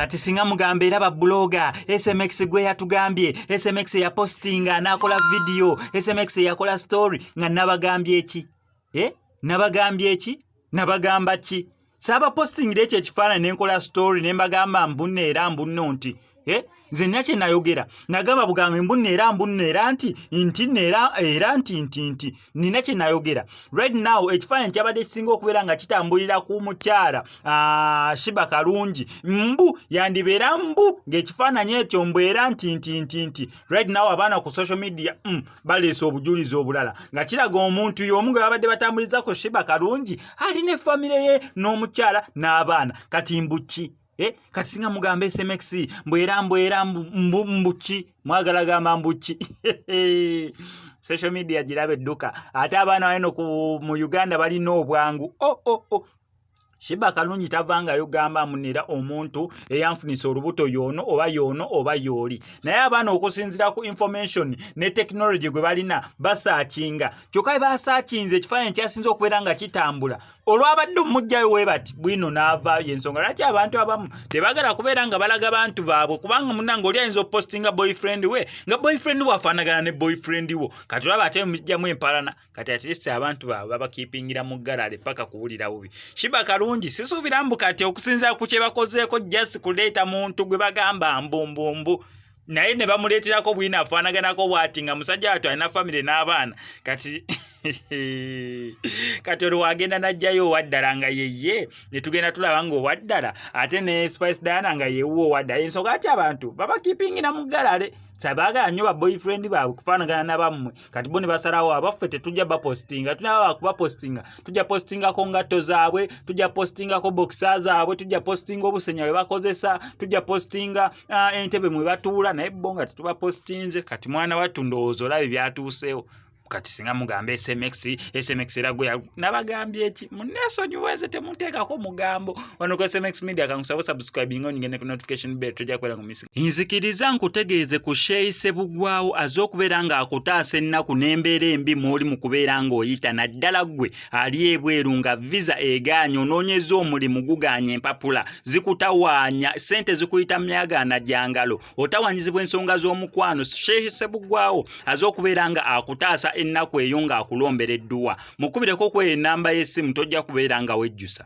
kati singa mugambe era ba blogger SMX gwe yatugambye SMX ya postinga nakola video SMX yakola story nga nabagambye eki nabagambye eki nabagamba ki saba posting leche chifana nenkola story nembagamba mbunne era mbunno nti nze nnache nayogera nagamba bugambe mbunne era nti inti era nti ninache nayogera right now ekifana kyabade kisinga okubeera nga kitambulira ku mukyala Shiba Kalungi mbu yandibera mbu ng'ekifaananyi ekyo mbu era nti right now abaana ku social media baleese obujulizi obulala nga kiraga omuntu y'omu gwe babadde batambuliza ku Shiba Kalungi alina effamile ye n'omukyala n'abaana kati mbuki kati singa mugambe SMX mbwera mbuki mwagala gamba mbuki social media girabe dduka ate abaana balino mu Uganda balina obwangu Shiba Kalungi tavanga yogamba munira omuntu eyanfunisa olubuto yono oba yoli naye abaana okusinzira ku information ne technology gwe balina basaakinga kyokka basaakinze ekifaananyi kyasinze okubeera nga kitambula olwabadde omujjayo webati bwino naava yensonga lwaki abantu abamu tebagala kubeera nga balaga bantu baabwe kubanga munange oli ayinza opostinga boyfriend we nga boyfriend we afaanagana ne boyfriend wo kati olaba ate mujjamu empalana kati at least abantu baabwe babakiipingira mu galale paka kuwulira bubi Shiba Kalungi sisuubira mbu kati okusinziira ku kye bakozeeko just kuleeta muntu gwe bagamba mbumbumbu naye ne bamuleeterako bwina afaanaganako bw'ati nga musajja wattu alina famire n'abaana kati kati olwo wagenda najjayo owaddala nga yeye ne tugenda tulaba nga owaddala ate ne Spice Diana nga yeewuwo owaddala ensonga ati abantu babakiipingira mu galale sabaagala nnyo ba boyfriend baabwe kufaanagana nabammwe kati bo ne basalawo abaffe tetujja bapostinga tunaba bakubapostinga tujja postingako ngatto zaabwe tujja postingako bokisa zaabwe tujja postinga obusenya bwe bakozesa tujja postinga entebe mwe batuula naye bo nga tetubapostinze kati mwana wattu ndowooza olaba byatuuseewo kati singa mugambe SMX era gwe nabagambye eki munesonyiweze temuteekako mugambo wano ku SMX Media kankusaba subscribe ngo ngene ku notification bell tujja kwera ku misi nzikiriza nkutegeeze ku Sheyi Ssebugwawo az'okubeera nga akutaasa ennaku n'embeera embi mw'oli mu kubeera ng'oyita naddala gwe ali ebweru nga visa egaanya onoonyeza omulimu gugaanya empapula zikutawaanya ssente zikuyita myagaana gyangalo otawanyizibwa ensonga z'omukwano Sheyi Ssebugwawo az'okubeera nga akutaasa ennaku eyo nga akulombera edduwa mukubireko ku enamba y'essimu tojja kubeera nga wejjusa